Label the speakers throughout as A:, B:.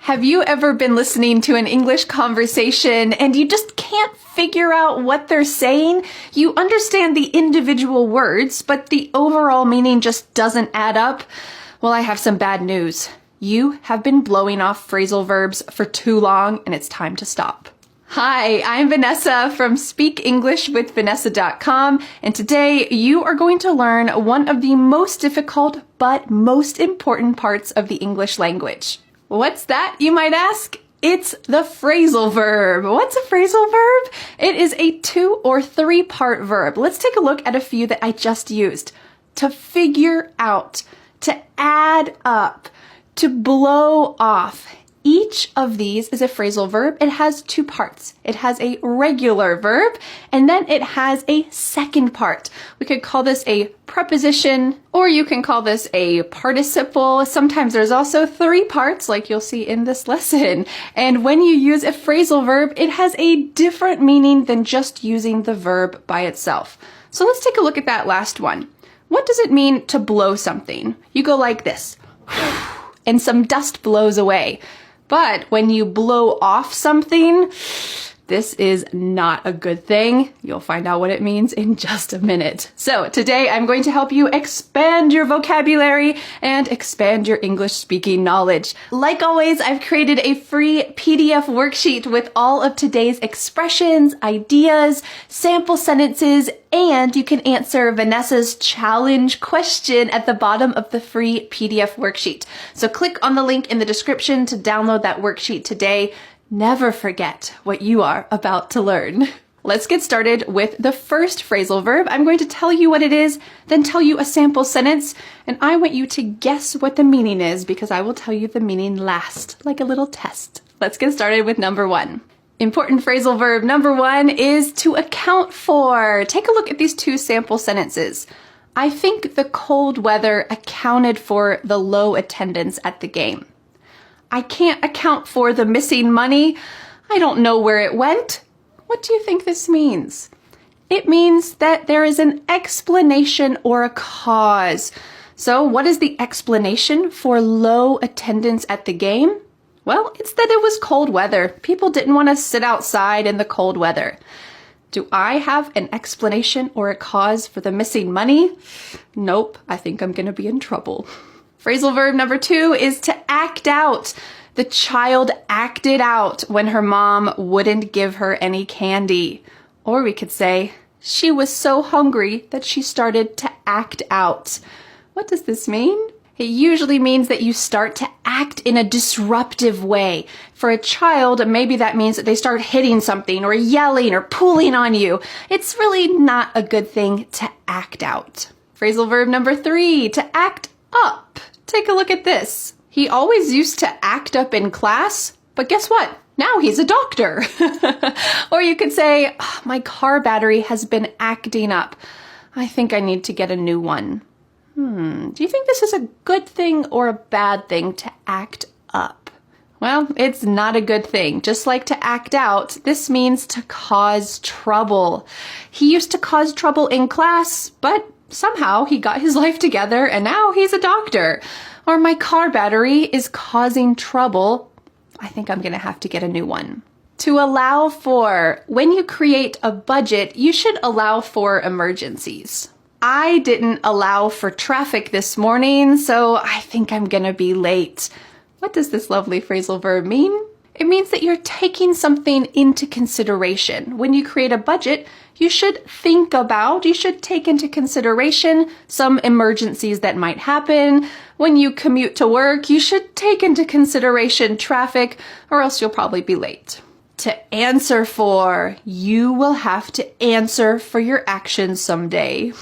A: Have you ever been listening to an English conversation and you just can't figure out what they're saying? You understand the individual words, but the overall meaning just doesn't add up? Well, I have some bad news. You have been blowing off phrasal verbs for too long, and it's time to stop. Hi, I'm Vanessa from SpeakEnglishWithVanessa.com, and today you are going to learn one of the most difficult but most important parts of the English language. What's that, you might ask? It's the phrasal verb. What's a phrasal verb? It is a 2 or 3 part verb. Let's take a look at a few that I just used. To figure out, to add up, to blow off. Each of these is a phrasal verb. It has 2 parts. It has a regular verb, and then it has a second part. We could call this a preposition, or you can call this a participle. Sometimes there's also 3 parts, like you'll see in this lesson. And when you use a phrasal verb, it has a different meaning than just using the verb by itself. So let's take a look at that last one. What does it mean to blow something? You go like this, and some dust blows away. But when you blow off something, this is not a good thing. You'll find out what it means in just a minute. So today I'm going to help you expand your vocabulary and expand your English speaking knowledge. Like always, I've created a free PDF worksheet with all of today's expressions, ideas, sample sentences, and you can answer Vanessa's challenge question at the bottom of the free PDF worksheet. So click on the link in the description to download that worksheet today. Never forget what you are about to learn. Let's get started with the first phrasal verb. I'm going to tell you what it is, then tell you a sample sentence, and I want you to guess what the meaning is because I will tell you the meaning last, like a little test. Let's get started with number 1. Important phrasal verb number 1 is to account for. Take a look at these 2 sample sentences. I think the cold weather accounted for the low attendance at the game. I can't account for the missing money. I don't know where it went. What do you think this means? It means that there is an explanation or a cause. So what is the explanation for low attendance at the game? Well, it's that it was cold weather. People didn't want to sit outside in the cold weather. Do I have an explanation or a cause for the missing money? Nope, I think I'm going to be in trouble. Phrasal verb number 2 is to act out. The child acted out when her mom wouldn't give her any candy. Or we could say, she was so hungry that she started to act out. What does this mean? It usually means that you start to act in a disruptive way. For a child, maybe that means that they start hitting something or yelling or pulling on you. It's really not a good thing to act out. Phrasal verb number 3, to act up. Take a look at this. He always used to act up in class, but guess what? Now he's a doctor. Or you could say, oh, my car battery has been acting up. I think I need to get a new one. Do you think this is a good thing or a bad thing to act up? Well, it's not a good thing. Just like to act out, this means to cause trouble. He used to cause trouble in class, but somehow he got his life together and now he's a doctor. Or my car battery is causing trouble. I think I'm going to have to get a new one. To allow for. When you create a budget, you should allow for emergencies. I didn't allow for traffic this morning, so I think I'm going to be late. What does this lovely phrasal verb mean? It means that you're taking something into consideration. When you create a budget, you should take into consideration some emergencies that might happen. When you commute to work, you should take into consideration traffic, or else you'll probably be late. To answer for. You will have to answer for your actions someday.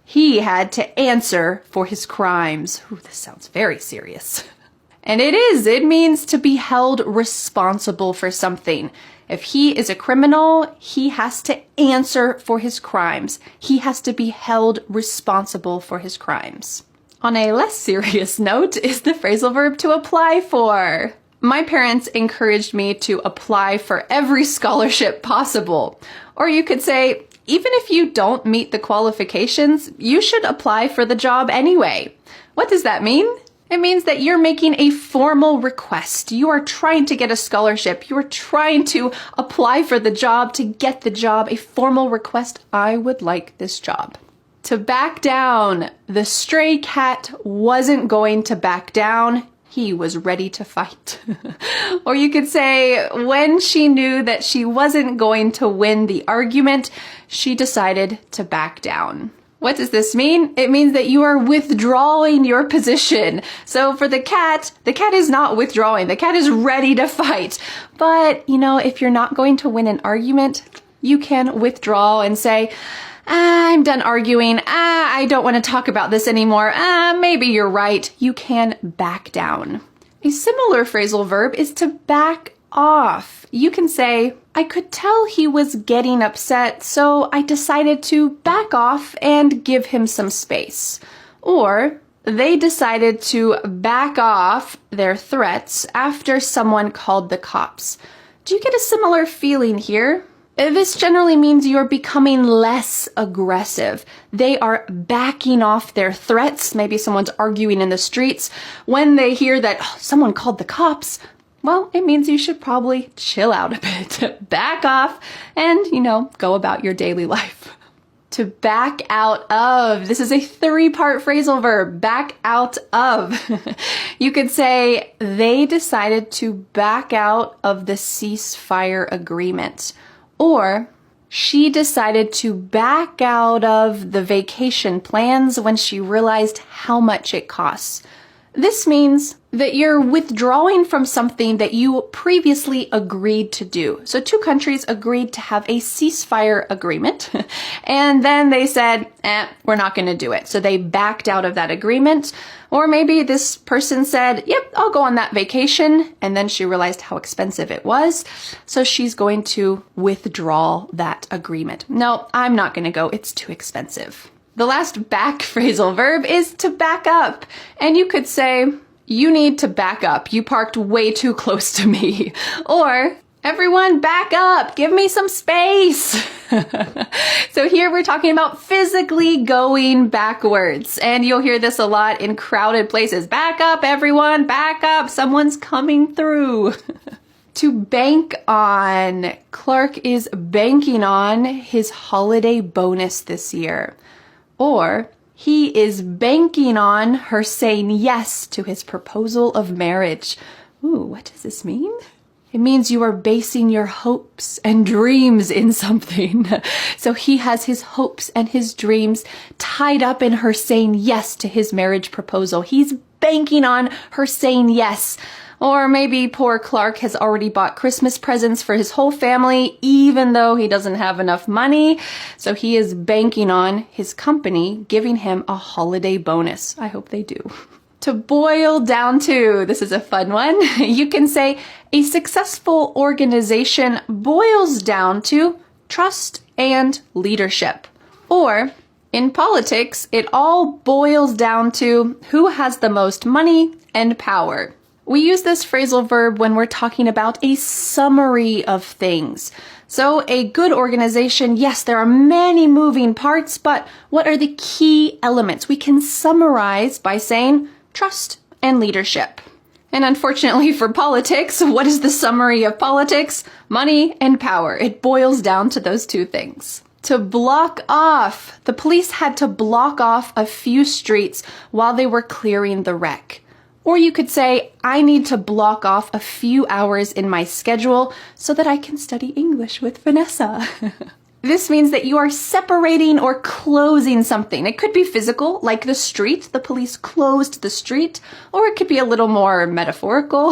A: He had to answer for his crimes. Ooh, this sounds very serious. And it is. It means to be held responsible for something. If he is a criminal, he has to answer for his crimes. He has to be held responsible for his crimes. On a less serious note is the phrasal verb to apply for. My parents encouraged me to apply for every scholarship possible. Or you could say, even if you don't meet the qualifications, you should apply for the job anyway. What does that mean? It means that you're making a formal request. You are trying to get a scholarship. You are trying to apply for the job, to get the job, a formal request. I would like this job. To back down. The stray cat wasn't going to back down. He was ready to fight. Or you could say, when she knew that she wasn't going to win the argument, she decided to back down. What does this mean? It means that you are withdrawing your position. So for the cat is not withdrawing. The cat is ready to fight. But, if you're not going to win an argument, you can withdraw and say, I'm done arguing. I don't want to talk about this anymore. Maybe you're right. You can back down. A similar phrasal verb is to back off. You can say, I could tell he was getting upset, so I decided to back off and give him some space. Or, they decided to back off their threats after someone called the cops. Do you get a similar feeling here? This generally means you're becoming less aggressive. They are backing off their threats. Maybe someone's arguing in the streets. When they hear that someone called the cops, well, it means you should probably chill out a bit, back off, and, go about your daily life. To back out of. This is a 3-part phrasal verb, back out of. You could say, they decided to back out of the ceasefire agreement. Or, she decided to back out of the vacation plans when she realized how much it costs. This means that you're withdrawing from something that you previously agreed to do. So 2 countries agreed to have a ceasefire agreement, and then they said, we're not going to do it. So they backed out of that agreement. Or maybe this person said, yep, I'll go on that vacation, and then she realized how expensive it was, so she's going to withdraw that agreement. No, I'm not going to go. It's too expensive. The last back phrasal verb is to back up. And you could say, you need to back up. You parked way too close to me. Or, everyone back up. Give me some space. So here we're talking about physically going backwards. And you'll hear this a lot in crowded places. Back up, everyone. Back up. Someone's coming through. To bank on. Clark is banking on his holiday bonus this year. Or, he is banking on her saying yes to his proposal of marriage. Ooh, what does this mean? It means you are basing your hopes and dreams in something. So he has his hopes and his dreams tied up in her saying yes to his marriage proposal. He's banking on her saying yes. Or maybe poor Clark has already bought Christmas presents for his whole family, even though he doesn't have enough money. So he is banking on his company giving him a holiday bonus. I hope they do. To boil down to, this is a fun one. You can say a successful organization boils down to trust and leadership. Or in politics, it all boils down to who has the most money and power. We use this phrasal verb when we're talking about a summary of things. So a good organization, yes, there are many moving parts, but what are the key elements? We can summarize by saying trust and leadership. And unfortunately for politics, what is the summary of politics? Money and power. It boils down to those 2 things. To block off. The police had to block off a few streets while they were clearing the wreck. Or you could say, I need to block off a few hours in my schedule so that I can study English with Vanessa. This means that you are separating or closing something. It could be physical, like the street. The police closed the street. Or it could be a little more metaphorical,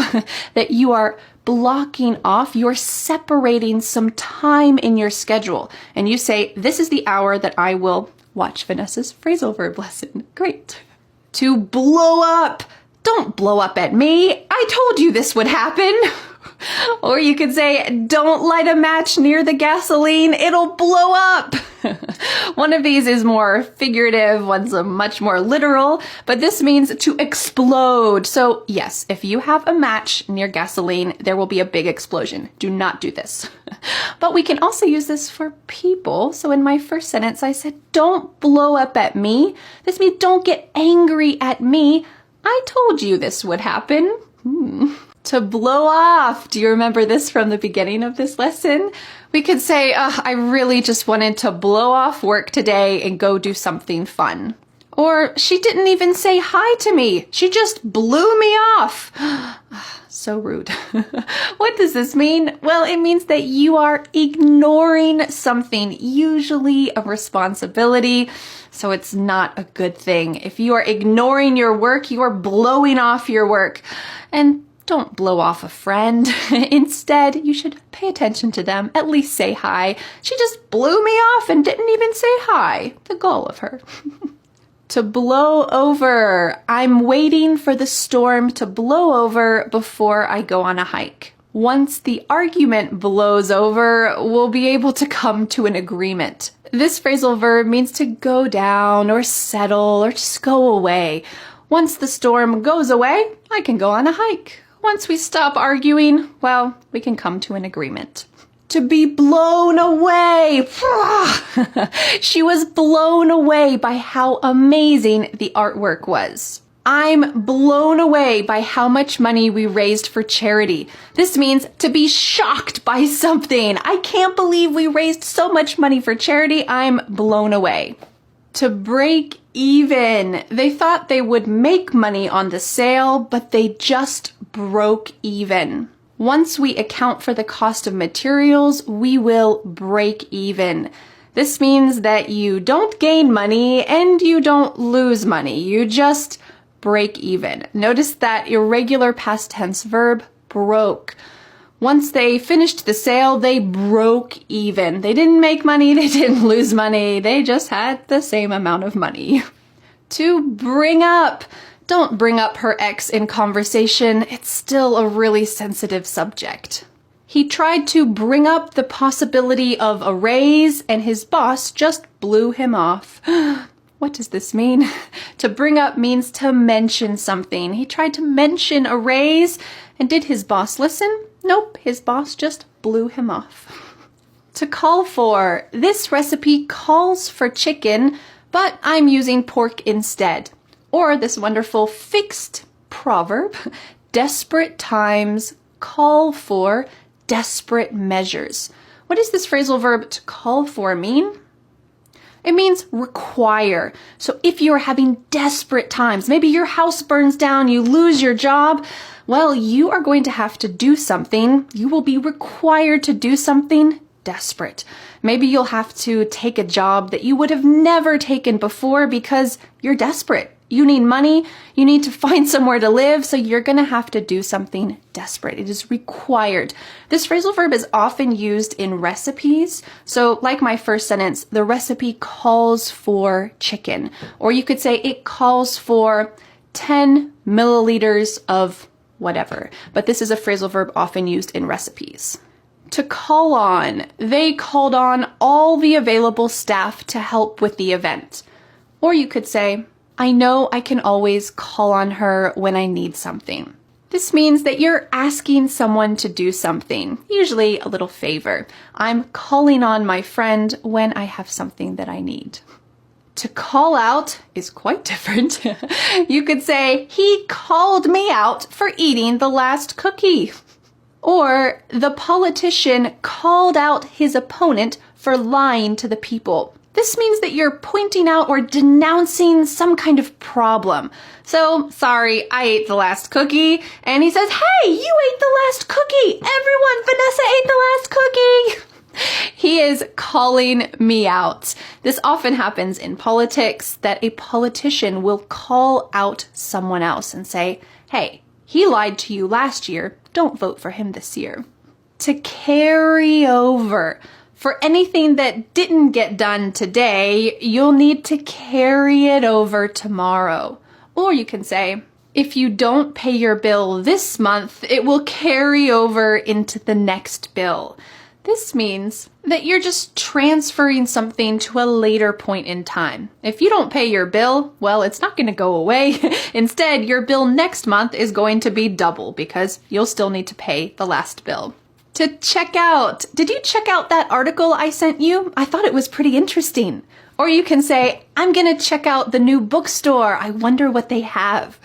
A: that you are blocking off. You're separating some time in your schedule. And you say, this is the hour that I will watch Vanessa's phrasal verb lesson. Great. To blow up. Don't blow up at me. I told you this would happen. Or you could say, don't light a match near the gasoline. It'll blow up. One of these is more figurative. One's much more literal. But this means to explode. So yes, if you have a match near gasoline, there will be a big explosion. Do not do this. But we can also use this for people. So in my first sentence, I said, don't blow up at me. This means don't get angry at me. I told you this would happen. To blow off. Do you remember this from the beginning of this lesson? We could say, I really just wanted to blow off work today and go do something fun. Or she didn't even say hi to me. She just blew me off. So rude. What does this mean? Well, it means that you are ignoring something, usually a responsibility. So it's not a good thing. If you are ignoring your work, you are blowing off your work. And don't blow off a friend. Instead, you should pay attention to them. At least say hi. She just blew me off and didn't even say hi. The goal of her. To blow over. I'm waiting for the storm to blow over before I go on a hike. Once the argument blows over, we'll be able to come to an agreement. This phrasal verb means to go down or settle or just go away. Once the storm goes away, I can go on a hike. Once we stop arguing, well, we can come to an agreement. To be blown away. She was blown away by how amazing the artwork was. I'm blown away by how much money we raised for charity. This means to be shocked by something. I can't believe we raised so much money for charity. I'm blown away. To break even. They thought they would make money on the sale, but they just broke even. Once we account for the cost of materials, we will break even. This means that you don't gain money and you don't lose money. You just break even. Notice that irregular past tense verb, broke. Once they finished the sale, they broke even. They didn't make money, they didn't lose money. They just had the same amount of money. To bring up. Don't bring up her ex in conversation. It's still a really sensitive subject. He tried to bring up the possibility of a raise and his boss just blew him off. What does this mean? To bring up means to mention something. He tried to mention a raise, and did his boss listen? Nope, his boss just blew him off. To call for. This recipe calls for chicken, but I'm using pork instead. Or this wonderful fixed proverb, desperate times call for desperate measures. What does this phrasal verb to call for mean? It means require. So if you're having desperate times, maybe your house burns down, you lose your job, well, you are going to have to do something. You will be required to do something desperate. Maybe you'll have to take a job that you would have never taken before because you're desperate. You need money, you need to find somewhere to live, so you're going to have to do something desperate. It is required. This phrasal verb is often used in recipes. So like my first sentence, the recipe calls for chicken. Or you could say it calls for 10 milliliters of whatever. But this is a phrasal verb often used in recipes. To call on. They called on all the available staff to help with the event. Or you could say, I know I can always call on her when I need something. This means that you're asking someone to do something, usually a little favor. I'm calling on my friend when I have something that I need. To call out is quite different. You could say, he called me out for eating the last cookie. Or the politician called out his opponent for lying to the people. This means that you're pointing out or denouncing some kind of problem. So, sorry, I ate the last cookie. And he says, hey, you ate the last cookie. Everyone, Vanessa ate the last cookie. He is calling me out. This often happens in politics, that a politician will call out someone else and say, hey, he lied to you last year. Don't vote for him this year. To carry over. For anything that didn't get done today, you'll need to carry it over tomorrow. Or you can say, if you don't pay your bill this month, it will carry over into the next bill. This means that you're just transferring something to a later point in time. If you don't pay your bill, well, it's not going to go away. Instead, your bill next month is going to be double because you'll still need to pay the last bill. To check out. Did you check out that article I sent you? I thought it was pretty interesting. Or you can say, I'm gonna check out the new bookstore. I wonder what they have.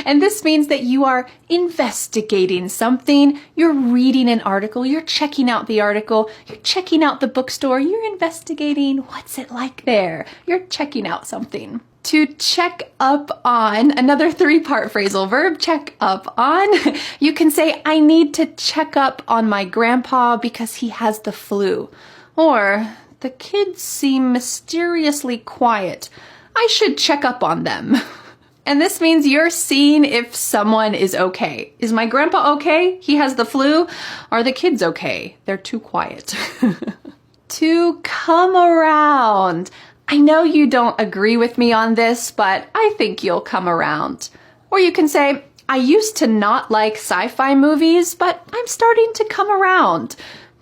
A: And this means that you are investigating something. You're reading an article. You're checking out the article. You're checking out the bookstore. You're investigating what's it like there. You're checking out something. To check up on, another 3-part phrasal verb, check up on. You can say, I need to check up on my grandpa because he has the flu. Or, the kids seem mysteriously quiet. I should check up on them. And this means you're seeing if someone is okay. Is my grandpa okay? He has the flu? Are the kids okay? They're too quiet. To come around. I know you don't agree with me on this, but I think you'll come around. Or you can say, I used to not like sci-fi movies, but I'm starting to come around.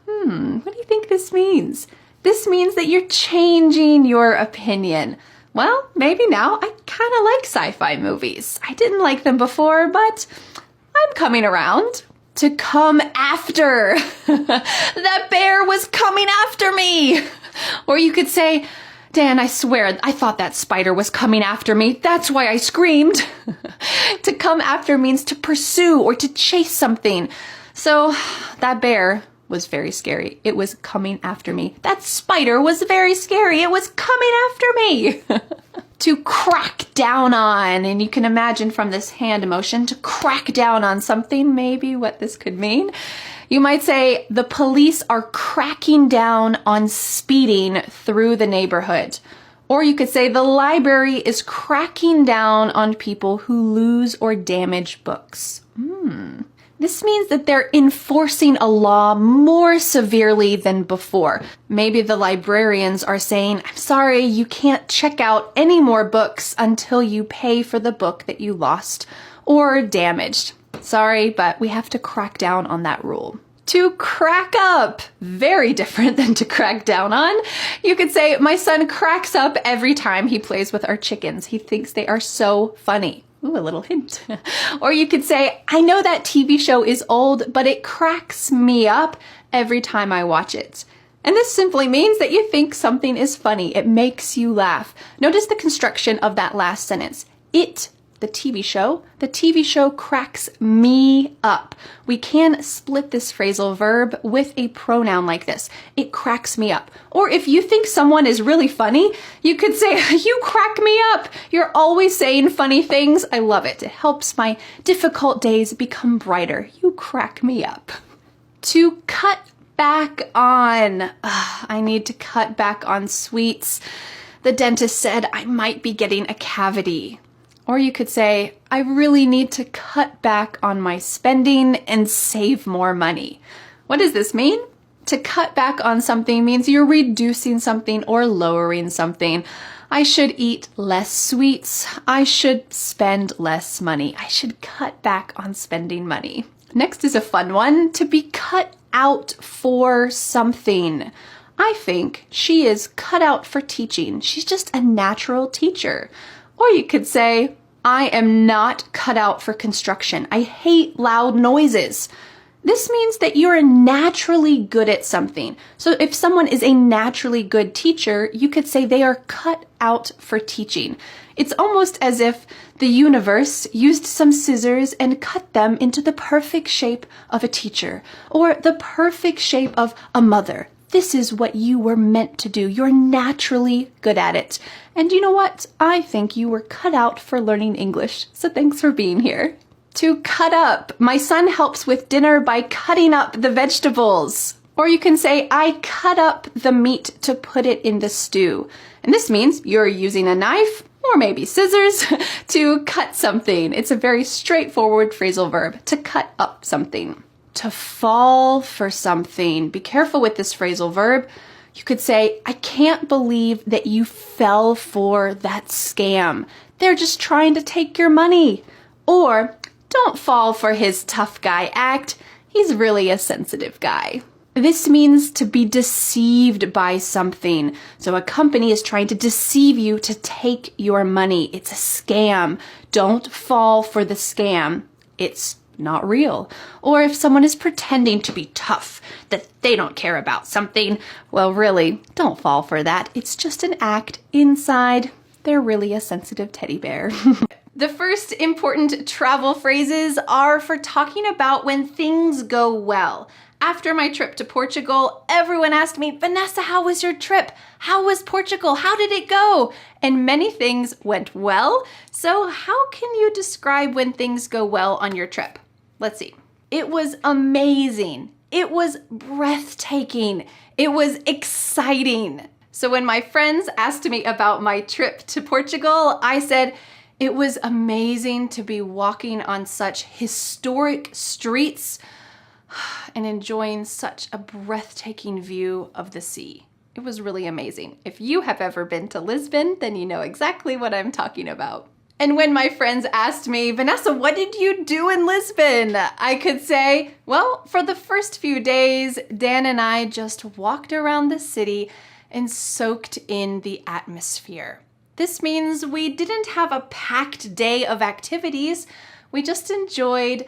A: What do you think this means? This means that you're changing your opinion. Well, maybe now I kind of like sci-fi movies. I didn't like them before, but I'm coming around. To come after. That bear was coming after me. Or you could say, Dan, I swear, I thought that spider was coming after me. That's why I screamed. To come after means to pursue or to chase something. So that bear was very scary. It was coming after me. That spider was very scary. It was coming after me. To crack down on, and you can imagine from this hand motion, to crack down on something, maybe what this could mean. You might say, the police are cracking down on speeding through the neighborhood. Or you could say, the library is cracking down on people who lose or damage books. This means that they're enforcing a law more severely than before. Maybe the librarians are saying, I'm sorry, you can't check out any more books until you pay for the book that you lost or damaged. Sorry, but we have to crack down on that rule. To crack up, very different than to crack down on. You could say, my son cracks up every time he plays with our chickens. He thinks they are so funny. Ooh, a little hint. Or you could say, I know that TV show is old, but it cracks me up every time I watch it. And this simply means that you think something is funny. It makes you laugh. Notice the construction of that last sentence. The TV show cracks me up. We can split this phrasal verb with a pronoun like this. It cracks me up. Or if you think someone is really funny, you could say, you crack me up. You're always saying funny things. I love it. It helps my difficult days become brighter. You crack me up. To cut back on. I need to cut back on sweets. The dentist said I might be getting a cavity. Or you could say, I really need to cut back on my spending and save more money. What does this mean? To cut back on something means you're reducing something or lowering something. I should eat less sweets. I should spend less money. I should cut back on spending money. Next is a fun one, to be cut out for something. I think she is cut out for teaching. She's just a natural teacher. Or you could say, I am not cut out for construction. I hate loud noises. This means that you're naturally good at something. So if someone is a naturally good teacher, you could say they are cut out for teaching. It's almost as if the universe used some scissors and cut them into the perfect shape of a teacher or the perfect shape of a mother. This is what you were meant to do. You're naturally good at it. And you know what? I think you were cut out for learning English. So thanks for being here. To cut up. My son helps with dinner by cutting up the vegetables. Or you can say, I cut up the meat to put it in the stew. And this means you're using a knife or maybe scissors to cut something. It's a very straightforward phrasal verb, to cut up something. To fall for something. Be careful with this phrasal verb. You could say, I can't believe that you fell for that scam. They're just trying to take your money. Or, don't fall for his tough guy act. He's really a sensitive guy. This means to be deceived by something. So a company is trying to deceive you to take your money. It's a scam. Don't fall for the scam. It's not real. Or if someone is pretending to be tough, that they don't care about something, well, really, don't fall for that. It's just an act. Inside, they're really a sensitive teddy bear. The first important travel phrases are for talking about when things go well. After my trip to Portugal, everyone asked me, Vanessa, how was your trip? How was Portugal? How did it go? And many things went well. So how can you describe when things go well on your trip? Let's see. It was amazing. It was breathtaking. It was exciting. So when my friends asked me about my trip to Portugal, I said, it was amazing to be walking on such historic streets and enjoying such a breathtaking view of the sea. It was really amazing. If you have ever been to Lisbon, then you know exactly what I'm talking about. And when my friends asked me, Vanessa, what did you do in Lisbon? I could say, well, for the first few days, Dan and I just walked around the city and soaked in the atmosphere. This means we didn't have a packed day of activities. We just enjoyed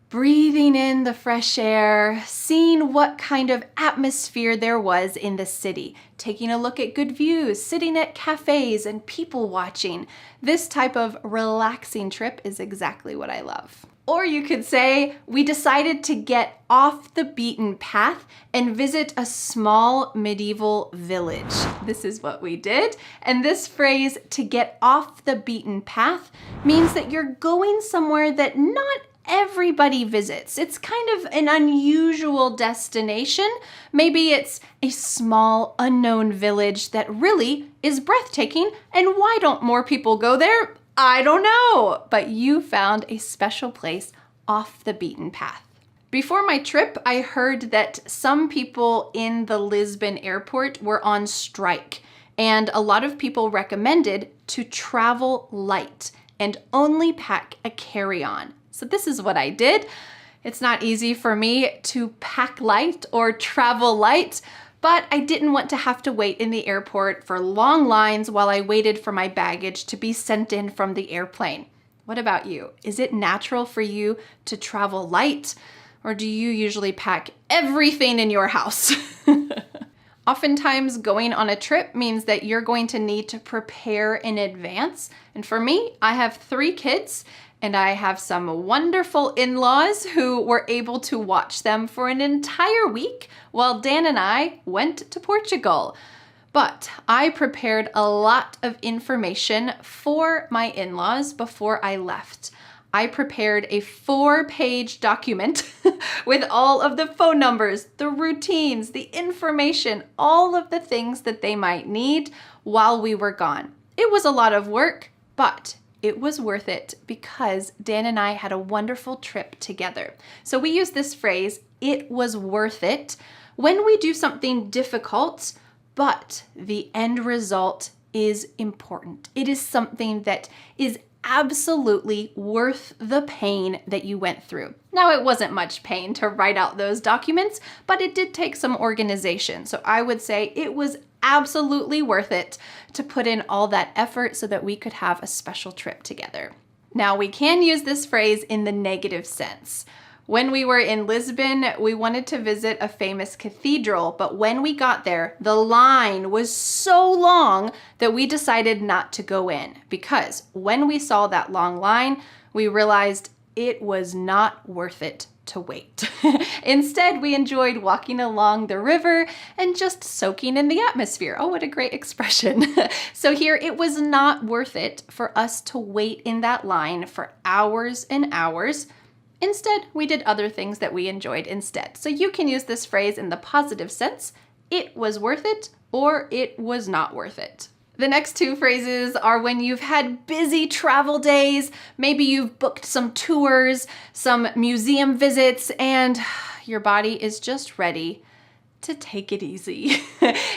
A: breathing in the fresh air, seeing what kind of atmosphere there was in the city, taking a look at good views, sitting at cafes and people watching. This type of relaxing trip is exactly what I love. Or you could say, we decided to get off the beaten path and visit a small medieval village. This is what we did. And this phrase, to get off the beaten path, means that you're going somewhere that not everybody visits. It's kind of an unusual destination. Maybe it's a small, unknown village that really is breathtaking. And why don't more people go there? I don't know, but you found a special place off the beaten path. Before my trip, I heard that some people in the Lisbon airport were on strike, and a lot of people recommended to travel light and only pack a carry-on. So this is what I did. It's not easy for me to pack light or travel light, but I didn't want to have to wait in the airport for long lines while I waited for my baggage to be sent in from the airplane. What about you? Is it natural for you to travel light, or do you usually pack everything in your house? Oftentimes, going on a trip means that you're going to need to prepare in advance. And for me, I have 3 kids, and I have some wonderful in-laws who were able to watch them for an entire week while Dan and I went to Portugal. But I prepared a lot of information for my in-laws before I left. I prepared a 4-page document with all of the phone numbers, the routines, the information, all of the things that they might need while we were gone. It was a lot of work, but it was worth it because Dan and I had a wonderful trip together. So we use this phrase, it was worth it, when we do something difficult, but the end result is important. It is something that is absolutely worth the pain that you went through. Now, it wasn't much pain to write out those documents, but it did take some organization. So I would say it was absolutely worth it to put in all that effort so that we could have a special trip together. Now, we can use this phrase in the negative sense. When we were in Lisbon, we wanted to visit a famous cathedral, but when we got there, the line was so long that we decided not to go in because when we saw that long line, we realized it was not worth it to wait. Instead, we enjoyed walking along the river and just soaking in the atmosphere. Oh, what a great expression. So here, it was not worth it for us to wait in that line for hours and hours. Instead, we did other things that we enjoyed instead. So you can use this phrase in the positive sense. It was worth it, or it was not worth it. The next 2 phrases are when you've had busy travel days, maybe you've booked some tours, some museum visits, and your body is just ready to take it easy.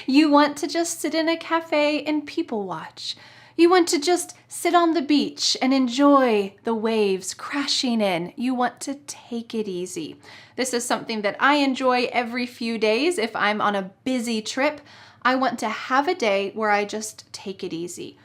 A: You want to just sit in a cafe and people watch. You want to just sit on the beach and enjoy the waves crashing in. You want to take it easy. This is something that I enjoy every few days. If I'm on a busy trip, I want to have a day where I just take it easy.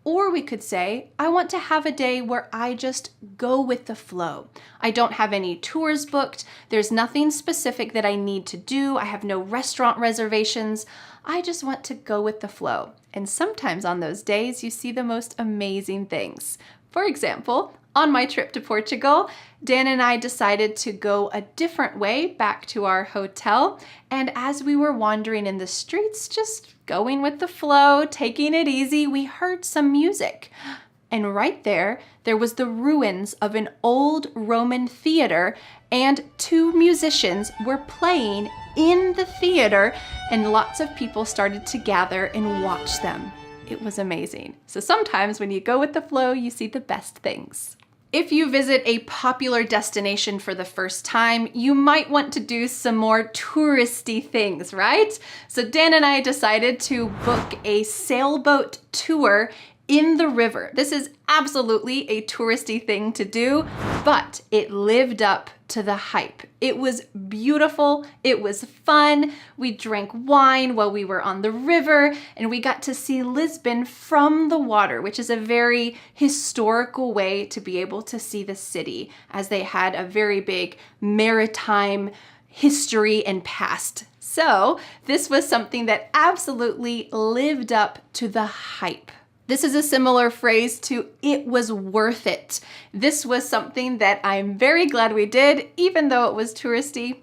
A: Or we could say, I want to have a day where I just go with the flow. I don't have any tours booked. There's nothing specific that I need to do. I have no restaurant reservations. I just want to go with the flow. And sometimes on those days, you see the most amazing things. For example, on my trip to Portugal, Dan and I decided to go a different way back to our hotel. And as we were wandering in the streets, just going with the flow, taking it easy, we heard some music. And right there was the ruins of an old Roman theater, and two musicians were playing in the theater, and lots of people started to gather and watch them. It was amazing. So sometimes when you go with the flow, you see the best things. If you visit a popular destination for the first time, you might want to do some more touristy things, right? So Dan and I decided to book a sailboat tour in the river. This is absolutely a touristy thing to do, but it lived up to the hype. It was beautiful, it was fun, we drank wine while we were on the river, and we got to see Lisbon from the water, which is a very historical way to be able to see the city, as they had a very big maritime history and past. So this was something that absolutely lived up to the hype. This is a similar phrase to "it was worth it." This was something that I'm very glad we did, even though it was touristy.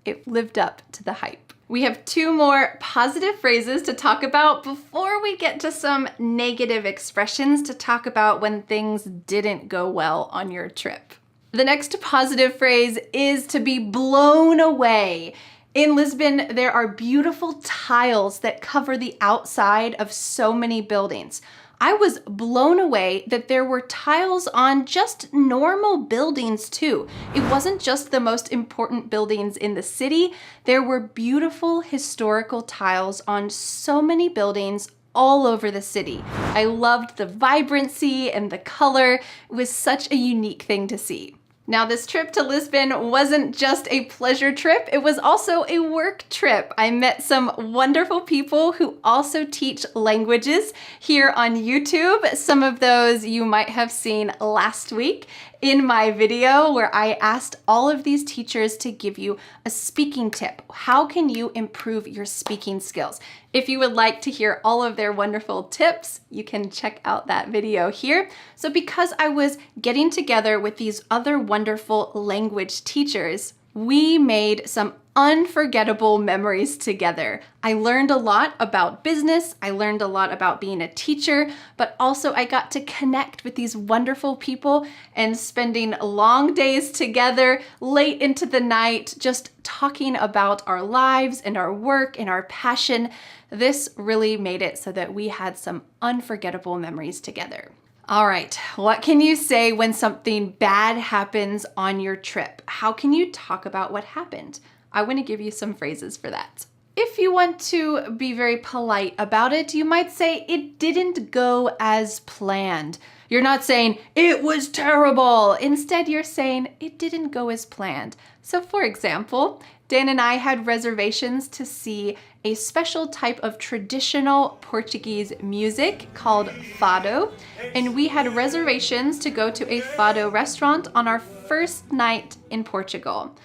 A: It lived up to the hype. We have two more positive phrases to talk about before we get to some negative expressions to talk about when things didn't go well on your trip. The next positive phrase is to be blown away. In Lisbon, there are beautiful tiles that cover the outside of so many buildings. I was blown away that there were tiles on just normal buildings too. It wasn't just the most important buildings in the city. There were beautiful historical tiles on so many buildings all over the city. I loved the vibrancy and the color. It was such a unique thing to see. Now, this trip to Lisbon wasn't just a pleasure trip, it was also a work trip. I met some wonderful people who also teach languages here on YouTube. Some of those you might have seen last week in my video where I asked all of these teachers to give you a speaking tip. How can you improve your speaking skills? If you would like to hear all of their wonderful tips, you can check out that video here. So because I was getting together with these other wonderful language teachers, we made some unforgettable memories together. I learned a lot about business, I learned a lot about being a teacher, but also I got to connect with these wonderful people and spending long days together, late into the night, just talking about our lives and our work and our passion. This really made it so that we had some unforgettable memories together. All right, what can you say when something bad happens on your trip? How can you talk about what happened? I want to give you some phrases for that. If you want to be very polite about it, you might say, it didn't go as planned. You're not saying, it was terrible. Instead, you're saying, it didn't go as planned. So for example, Dan and I had reservations to see a special type of traditional Portuguese music called fado, and we had reservations to go to a fado restaurant on our first night in Portugal.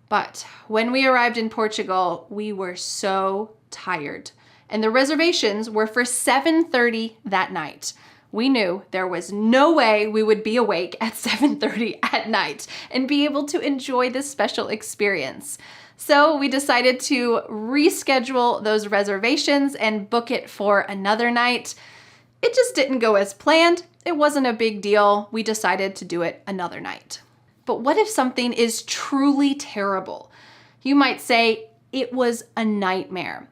A: But when we arrived in Portugal, we were so tired, and the reservations were for 7:30 that night. We knew there was no way we would be awake at 7:30 at night and be able to enjoy this special experience. So we decided to reschedule those reservations and book it for another night. It just didn't go as planned. It wasn't a big deal. We decided to do it another night. But what if something is truly terrible? You might say, it was a nightmare.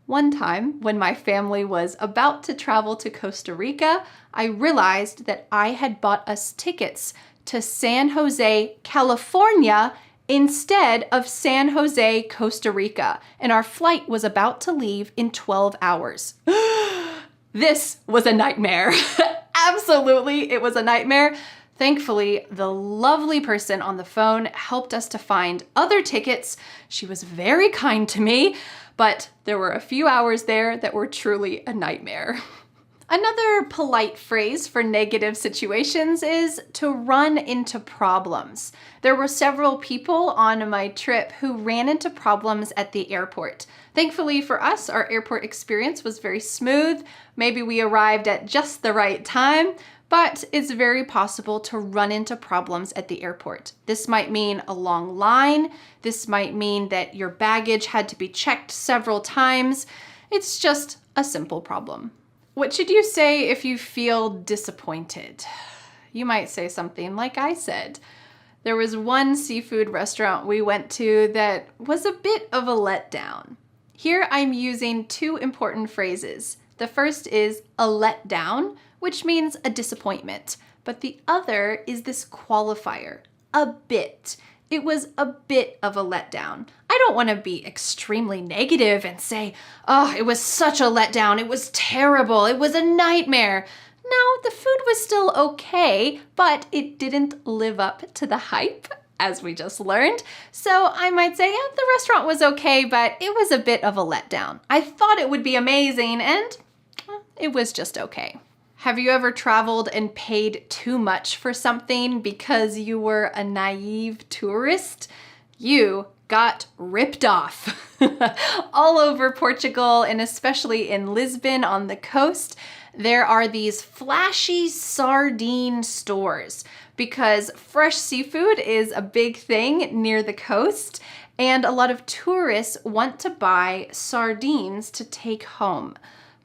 A: One time, when my family was about to travel to Costa Rica, I realized that I had bought us tickets to San Jose, California, instead of San Jose, Costa Rica, and our flight was about to leave in 12 hours. This was a nightmare. Absolutely, it was a nightmare. Thankfully, the lovely person on the phone helped us to find other tickets. She was very kind to me, but there were a few hours there that were truly a nightmare. Another polite phrase for negative situations is to run into problems. There were several people on my trip who ran into problems at the airport. Thankfully for us, our airport experience was very smooth. Maybe we arrived at just the right time, but it's very possible to run into problems at the airport. This might mean a long line. This might mean that your baggage had to be checked several times. It's just a simple problem. What should you say if you feel disappointed? You might say something like I said. There was one seafood restaurant we went to that was a bit of a letdown. Here I'm using two important phrases. The first is a letdown, which means a disappointment, but the other is this qualifier, a bit. It was a bit of a letdown. I don't want to be extremely negative and say, oh, it was such a letdown. It was terrible. It was a nightmare. No, the food was still okay, but it didn't live up to the hype, as we just learned. So I might say, yeah, the restaurant was okay, but it was a bit of a letdown. I thought it would be amazing, and it was just okay. Have you ever traveled and paid too much for something because you were a naive tourist? You got ripped off. All over Portugal, and especially in Lisbon on the coast, there are these flashy sardine stores because fresh seafood is a big thing near the coast, and a lot of tourists want to buy sardines to take home.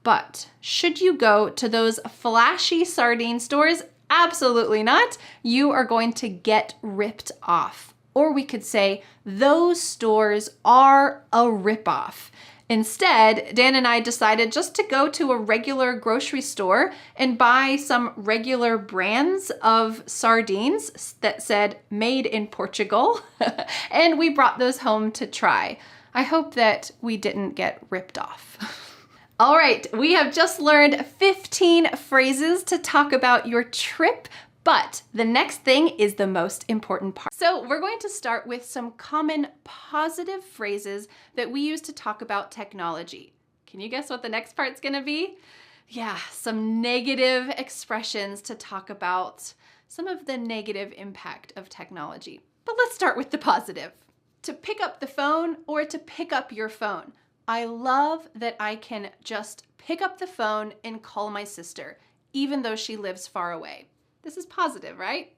A: But should you go to those flashy sardine stores? Absolutely not. You are going to get ripped off. Or we could say those stores are a ripoff. Instead, Dan and I decided just to go to a regular grocery store and buy some regular brands of sardines that said made in Portugal. And we brought those home to try. I hope that we didn't get ripped off. All right, we have just learned 15 phrases to talk about your trip, but the next thing is the most important part. So we're going to start with some common positive phrases that we use to talk about technology. Can you guess what the next part's gonna be? Yeah, some negative expressions to talk about some of the negative impact of technology. But let's start with the positive. To pick up the phone or to pick up your phone. I love that I can just pick up the phone and call my sister, even though she lives far away. This is positive, right?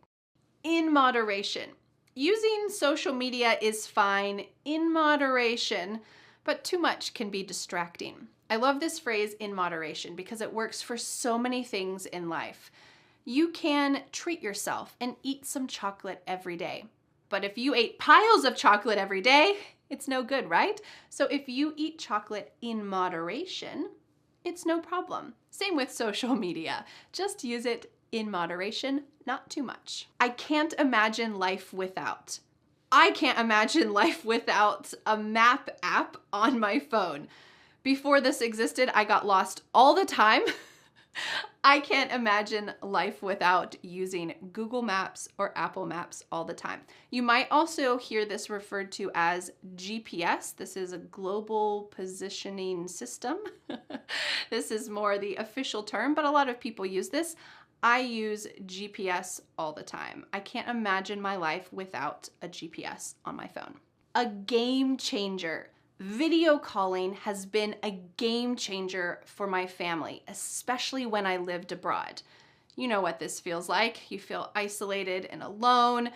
A: In moderation. Using social media is fine in moderation, but too much can be distracting. I love this phrase, in moderation, because it works for so many things in life. You can treat yourself and eat some chocolate every day. But if you ate piles of chocolate every day, it's no good, right? So if you eat chocolate in moderation, it's no problem. Same with social media. Just use it in moderation, not too much. I can't imagine life without. I can't imagine life without a map app on my phone. Before this existed, I got lost all the time. I can't imagine life without using Google Maps or Apple Maps all the time. You might also hear this referred to as GPS. This is a global positioning system. This is more the official term, but a lot of people use this. I use GPS all the time. I can't imagine my life without a GPS on my phone. A game changer. Video calling has been a game changer for my family, especially when I lived abroad. You know what this feels like. You feel isolated and alone.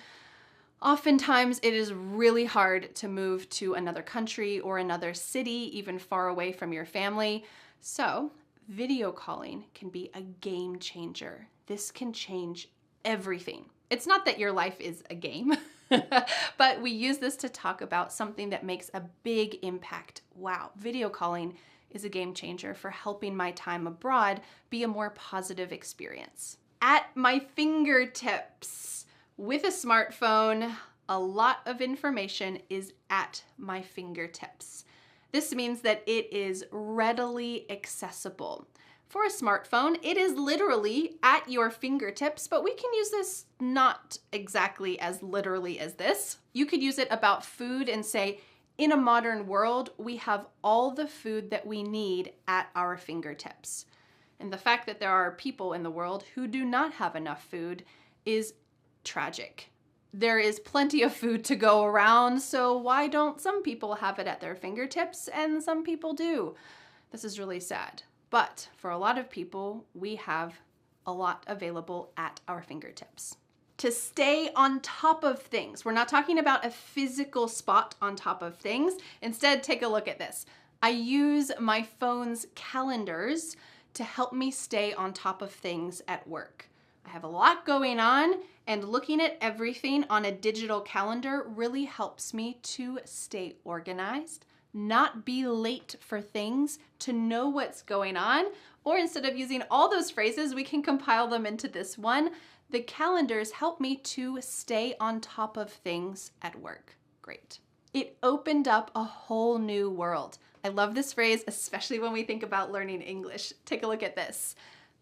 A: Oftentimes, it is really hard to move to another country or another city, even far away from your family. So, video calling can be a game changer. This can change everything. It's not that your life is a game, but we use this to talk about something that makes a big impact. Wow, video calling is a game changer for helping my time abroad be a more positive experience. At my fingertips. With a smartphone, a lot of information is at my fingertips. This means that it is readily accessible. For a smartphone, it is literally at your fingertips, but we can use this not exactly as literally as this. You could use it about food and say, in a modern world, we have all the food that we need at our fingertips. And the fact that there are people in the world who do not have enough food is tragic. There is plenty of food to go around, so why don't some people have it at their fingertips and some people do? This is really sad. But for a lot of people, we have a lot available at our fingertips. To stay on top of things, we're not talking about a physical spot on top of things. Instead, take a look at this. I use my phone's calendars to help me stay on top of things at work. I have a lot going on, and looking at everything on a digital calendar really helps me to stay organized, not be late for things, to know what's going on. Or instead of using all those phrases, we can compile them into this one. The calendars help me to stay on top of things at work. Great. It opened up a whole new world. I love this phrase, especially when we think about learning English. Take a look at this.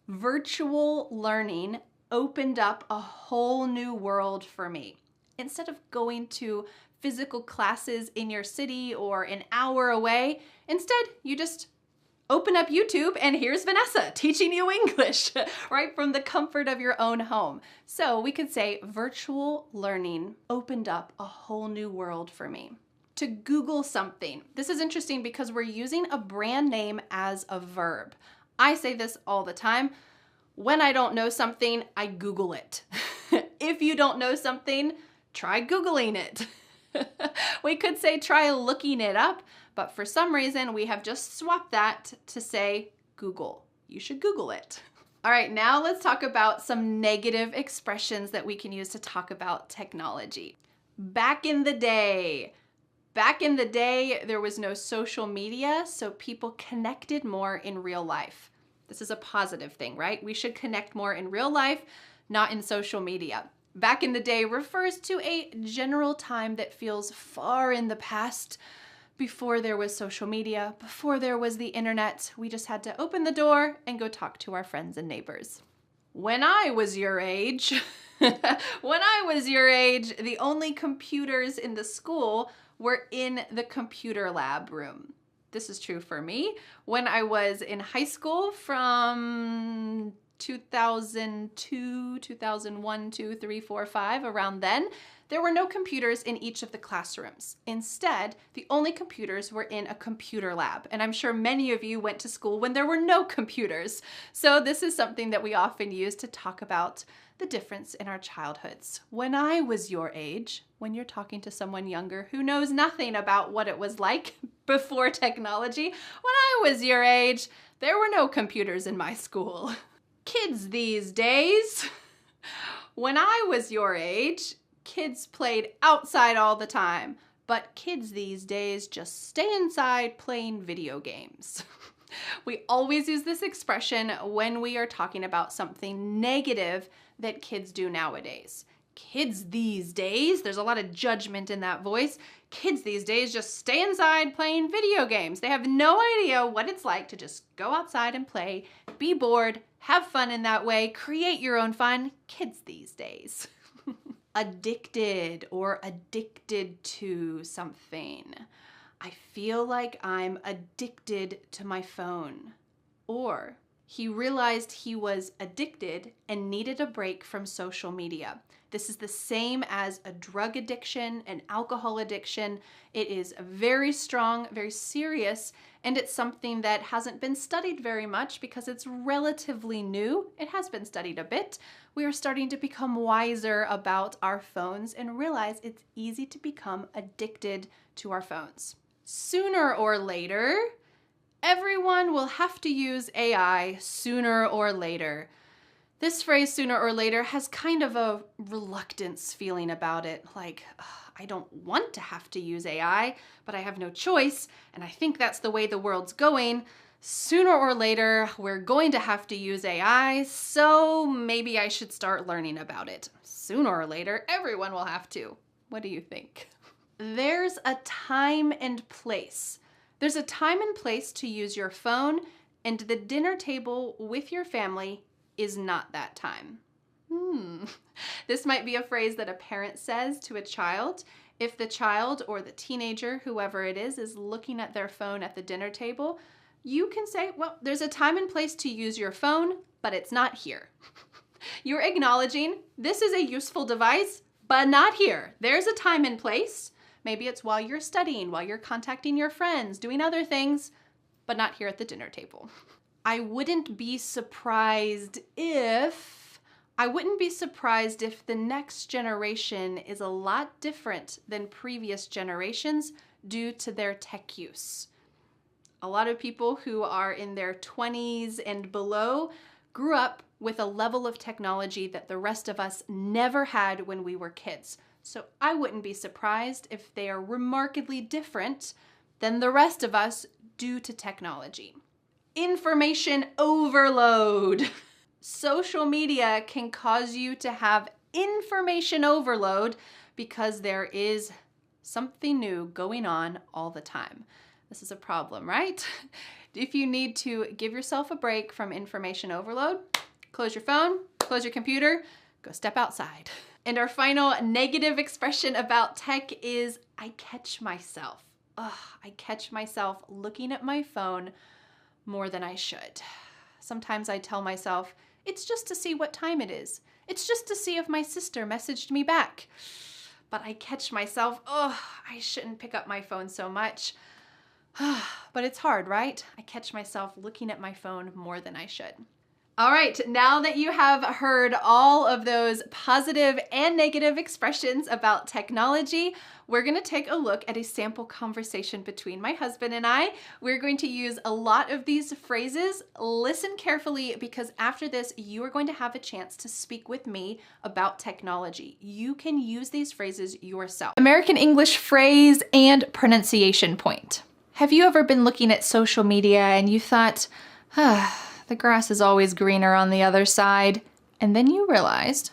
A: Virtual learning opened up a whole new world for me. Instead of going to physical classes in your city or an hour away, instead you just open up YouTube and here's Vanessa teaching you English, right from the comfort of your own home. So we could say virtual learning opened up a whole new world for me. To Google something. This is interesting because we're using a brand name as a verb. I say this all the time. When I don't know something, I Google it. If you don't know something, try Googling it. We could say try looking it up, but for some reason we have just swapped that to say Google. You should Google it. All right, now let's talk about some negative expressions that we can use to talk about technology. Back in the day, there was no social media, so people connected more in real life. This is a positive thing, right? We should connect more in real life, not in social media. Back in the day refers to a general time that feels far in the past, before there was social media, before there was the internet. We just had to open the door and go talk to our friends and neighbors. When I was your age, the only computers in the school were in the computer lab room. This is true for me. When I was in high school from 2002, 2001, 2, 3, 4, 5, around then, there were no computers in each of the classrooms. Instead, the only computers were in a computer lab. And I'm sure many of you went to school when there were no computers. So this is something that we often use to talk about the difference in our childhoods. When I was your age, when you're talking to someone younger who knows nothing about what it was like before technology, when I was your age, there were no computers in my school. Kids these days, when I was your age, kids played outside all the time, but kids these days just stay inside playing video games. We always use this expression when we are talking about something negative that kids do nowadays. Kids these days, there's a lot of judgment in that voice. Kids these days just stay inside playing video games. They have no idea what it's like to just go outside and play, be bored, have fun in that way, create your own fun. Kids these days. Addicted or addicted to something. I feel like I'm addicted to my phone. Or he realized he was addicted and needed a break from social media. This is the same as a drug addiction, an alcohol addiction. It is very strong, very serious, and it's something that hasn't been studied very much because it's relatively new. It has been studied a bit. We are starting to become wiser about our phones and realize it's easy to become addicted to our phones. Sooner or later, everyone will have to use AI sooner or later. This phrase, sooner or later, has kind of a reluctance feeling about it. Like, I don't want to have to use AI, but I have no choice, and I think that's the way the world's going. Sooner or later, we're going to have to use AI, so maybe I should start learning about it. Sooner or later, everyone will have to. What do you think? There's a time and place. There's a time and place to use your phone, and the dinner table with your family is not that time. This might be a phrase that a parent says to a child. If the child or the teenager, whoever it is looking at their phone at the dinner table, You can say, well, there's a time and place to use your phone, but it's not here. You're acknowledging this is a useful device, but not here. There's a time and place. Maybe it's while you're studying, while you're contacting your friends, doing other things, but not here at the dinner table. I wouldn't be surprised if the next generation is a lot different than previous generations due to their tech use. A lot of people who are in their 20s and below grew up with a level of technology that the rest of us never had when we were kids. So I wouldn't be surprised if they are remarkably different than the rest of us due to technology. Information overload. Social media can cause you to have information overload because there is something new going on all the time. This is a problem, right? If you need to give yourself a break from information overload, close your phone, close your computer, go step outside. And our final negative expression about tech is I catch myself. I catch myself looking at my phone more than I should. Sometimes I tell myself, it's just to see what time it is. It's just to see if my sister messaged me back. But I catch myself, I shouldn't pick up my phone so much. But it's hard, right? I catch myself looking at my phone more than I should. All right, now that you have heard all of those positive and negative expressions about technology, we're going to take a look at a sample conversation between my husband and I. We're going to use a lot of these phrases. Listen carefully because after this, you are going to have a chance to speak with me about technology. You can use these phrases yourself. American English phrase and pronunciation point. Have you ever been looking at social media and you thought, the grass is always greener on the other side, and then you realized,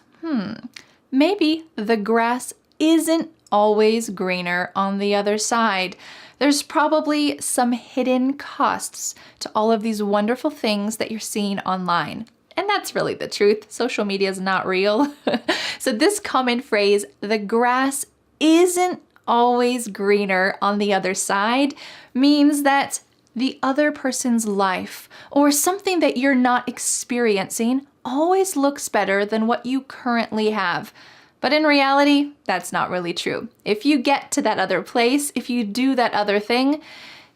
A: maybe the grass isn't always greener on the other side. There's probably some hidden costs to all of these wonderful things that you're seeing online. And that's really the truth. Social media is not real. So this common phrase, the grass isn't always greener on the other side, means that the other person's life or something that you're not experiencing always looks better than what you currently have. But in reality, that's not really true. If you get to that other place, if you do that other thing,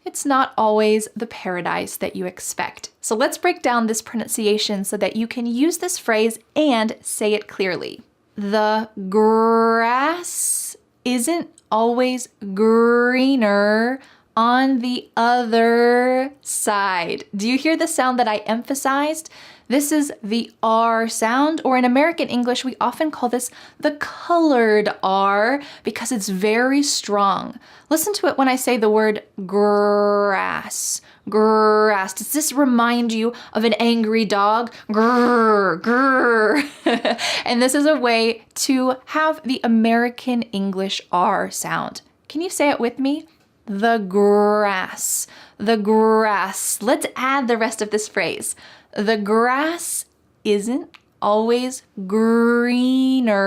A: it's not always the paradise that you expect. So let's break down this pronunciation so that you can use this phrase and say it clearly. The grass isn't always greener on the other side. Do you hear the sound that I emphasized? This is the R sound, or in American English, we often call this the colored R because it's very strong. Listen to it when I say the word grass. Grass. Does this remind you of an angry dog? Grrr, grrr. And this is a way to have the American English R sound. Can you say it with me? The grass, the grass. Let's add the rest of this phrase. The grass isn't always greener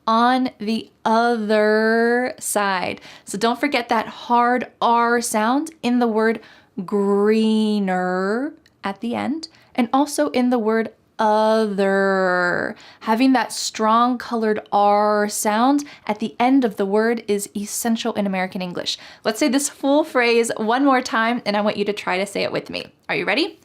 A: on the other side. So don't forget that hard R sound in the word greener at the end, and also in the word other. Having that strong colored R sound at the end of the word is essential in American English. Let's say this full phrase one more time, and I want you to try to say it with me. Are you ready?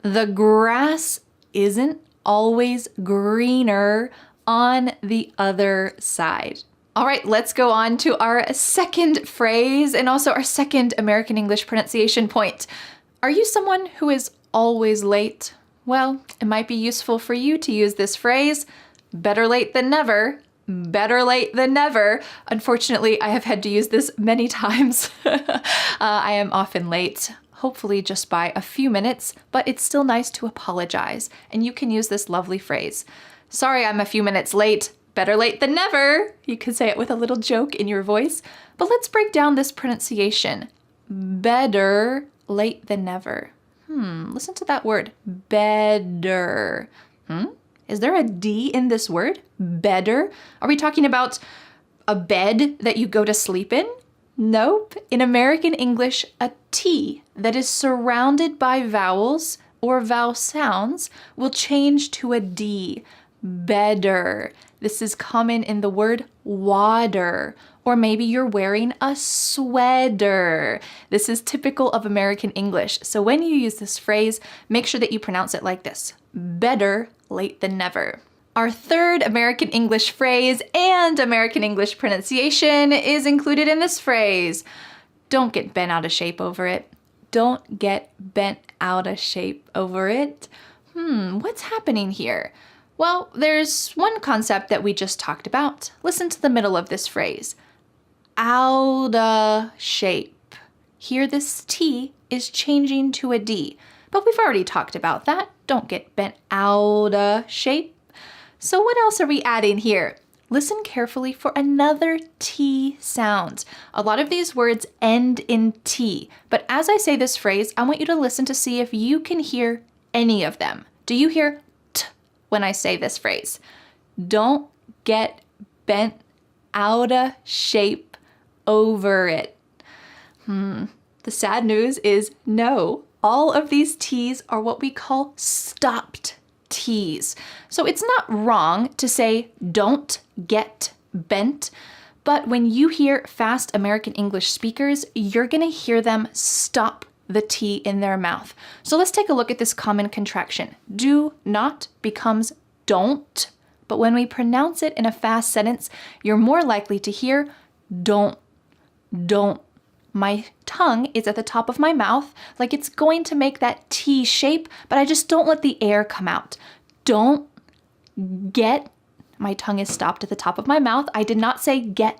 A: The grass isn't always greener on the other side. All right, let's go on to our second phrase and also our second American English pronunciation point. Are you someone who is always late? Well, it might be useful for you to use this phrase, better late than never. Better late than never. Unfortunately, I have had to use this many times. I am often late, hopefully just by a few minutes, but it's still nice to apologize. And you can use this lovely phrase. Sorry, I'm a few minutes late. Better late than never. You can say it with a little joke in your voice. But let's break down this pronunciation. Better late than never. Listen to that word, better. Is there a D in this word? Better? Are we talking about a bed that you go to sleep in? Nope. In American English, a T that is surrounded by vowels or vowel sounds will change to a D. Better. This is common in the word water. Or maybe you're wearing a sweater. This is typical of American English. So when you use this phrase, make sure that you pronounce it like this. Better late than never. Our third American English phrase and American English pronunciation is included in this phrase. Don't get bent out of shape over it. Don't get bent out of shape over it. What's happening here? Well, there's one concept that we just talked about. Listen to the middle of this phrase. Out of shape. Here this T is changing to a D, but we've already talked about that. Don't get bent out of shape. So what else are we adding here? Listen carefully for another T sound. A lot of these words end in T, but as I say this phrase, I want you to listen to see if you can hear any of them. Do you hear T when I say this phrase? Don't get bent out of shape over it. The sad news is no. All of these T's are what we call stopped T's. So it's not wrong to say don't get bent, but when you hear fast American English speakers, you're gonna hear them stop the T in their mouth. So let's take a look at this common contraction. Do not becomes don't, but when we pronounce it in a fast sentence, you're more likely to hear don't. My tongue is at the top of my mouth, like it's going to make that T shape, but I just don't let the air come out. Don't get, my tongue is stopped at the top of my mouth. I did not say get.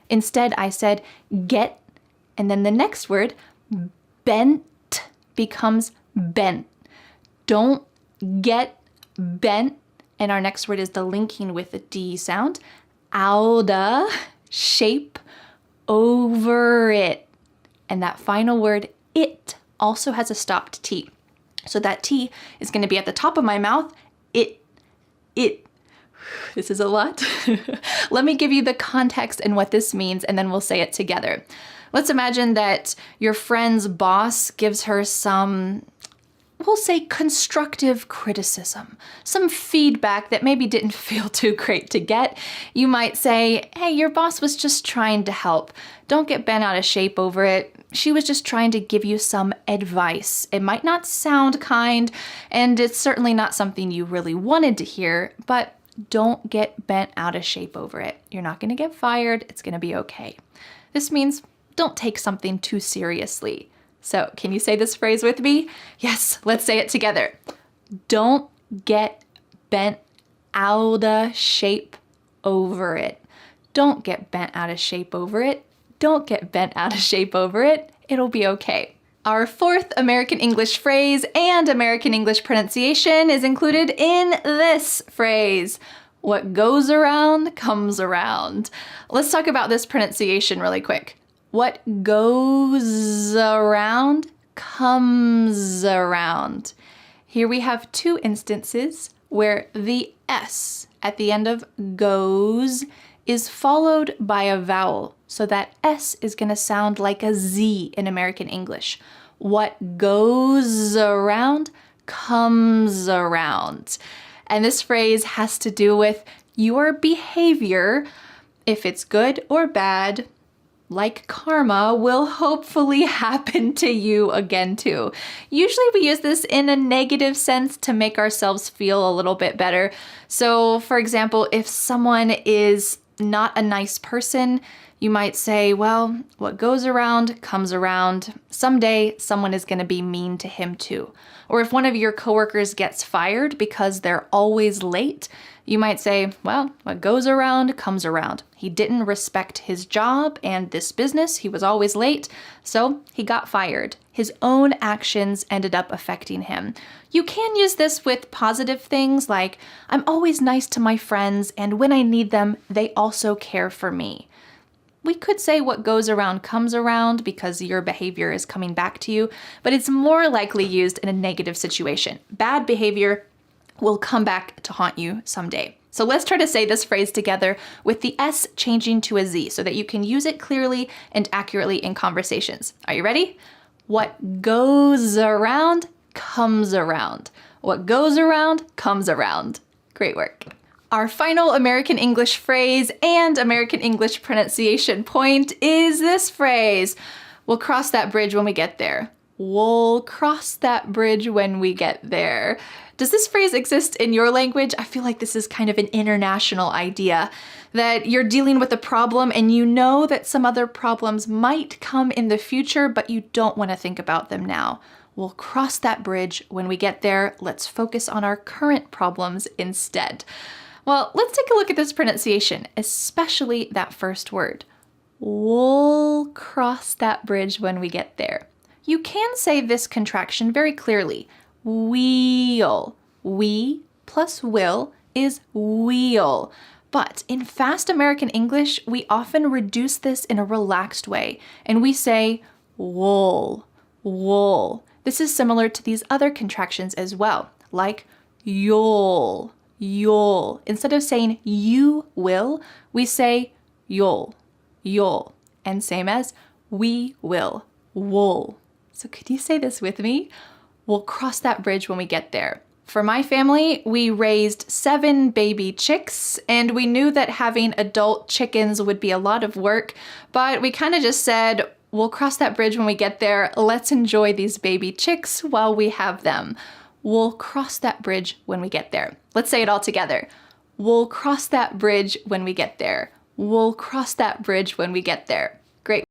A: Instead, I said get, and then the next word, bent, becomes bent. Don't get bent, and our next word is the linking with the D sound. Out of shape over it. And that final word, it, also has a stopped T. So that T is going to be at the top of my mouth. It. This is a lot. Let me give you the context and what this means, and then we'll say it together. Let's imagine that your friend's boss gives her some, we'll say, constructive criticism, some feedback that maybe didn't feel too great to get. You might say, hey, your boss was just trying to help. Don't get bent out of shape over it. She was just trying to give you some advice. It might not sound kind, and it's certainly not something you really wanted to hear, but don't get bent out of shape over it. You're not going to get fired. It's going to be okay. This means don't take something too seriously. So can you say this phrase with me? Yes, let's say it together. Don't get bent out of shape over it. Don't get bent out of shape over it. Don't get bent out of shape over it. It'll be okay. Our fourth American English phrase and American English pronunciation is included in this phrase. What goes around comes around. Let's talk about this pronunciation really quick. What goes around comes around. Here we have two instances where the S at the end of goes is followed by a vowel. So that S is going to sound like a Z in American English. What goes around comes around. And this phrase has to do with your behavior, if it's good or bad, like karma, will hopefully happen to you again too. Usually we use this in a negative sense to make ourselves feel a little bit better. So for example, if someone is not a nice person, you might say, well, what goes around comes around. Someday someone is going to be mean to him too. Or if one of your coworkers gets fired because they're always late, you might say, well, what goes around comes around. He didn't respect his job and this business. He was always late, so he got fired. His own actions ended up affecting him. You can use this with positive things like, I'm always nice to my friends, and when I need them, they also care for me. We could say what goes around comes around because your behavior is coming back to you, but it's more likely used in a negative situation. Bad behavior will come back to haunt you someday. So let's try to say this phrase together with the S changing to a Z so that you can use it clearly and accurately in conversations. Are you ready? What goes around comes around. What goes around comes around. Great work. Our final American English phrase and American English pronunciation point is this phrase. We'll cross that bridge when we get there. We'll cross that bridge when we get there. Does this phrase exist in your language? I feel like this is kind of an international idea, that you're dealing with a problem and you know that some other problems might come in the future, but you don't want to think about them now. We'll cross that bridge when we get there. Let's focus on our current problems instead. Well, let's take a look at this pronunciation, especially that first word. We'll cross that bridge when we get there. You can say this contraction very clearly. We'll. We plus will is we'll. But in fast American English, we often reduce this in a relaxed way, and we say wool, wool. This is similar to these other contractions as well, like you'll, you'll. Instead of saying you will, we say you'll, you'll. And same as we will, wool. So could you say this with me? We'll cross that bridge when we get there. For my family, we raised 7 baby chicks, and we knew that having adult chickens would be a lot of work, but we kind of just said, we'll cross that bridge when we get there. Let's enjoy these baby chicks while we have them. We'll cross that bridge when we get there. Let's say it all together. We'll cross that bridge when we get there. We'll cross that bridge when we get there. Great.